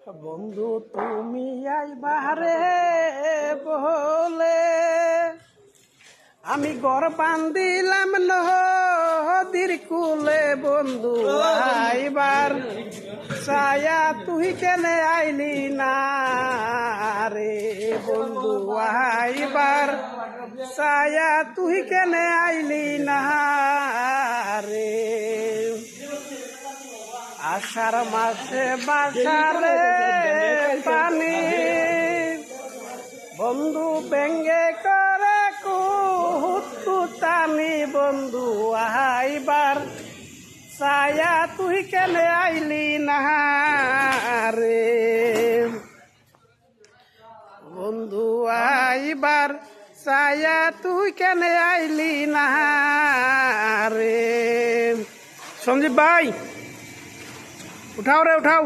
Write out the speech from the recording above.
বন্ধু তুমি আইবারে বলে আমি ঘর বান্ধিলাম নদীর কুলে। বন্ধু আইবার ছায়া তুই কেনে আইলি না রে। বন্ধু আইবার ছায়া তুই কেনে আইলি না রে। আষাঢ় মাসে বাসারে পানি বন্ধু ব্যঙ্গে করে কুতানি। বন্ধু আইবার ছায়া তুই কেনে আইলি না রে। বন্ধু আইবার ছায়া তুই কেনে আইলি না রে। সঞ্জীব ভাই উঠাও রে উঠাও।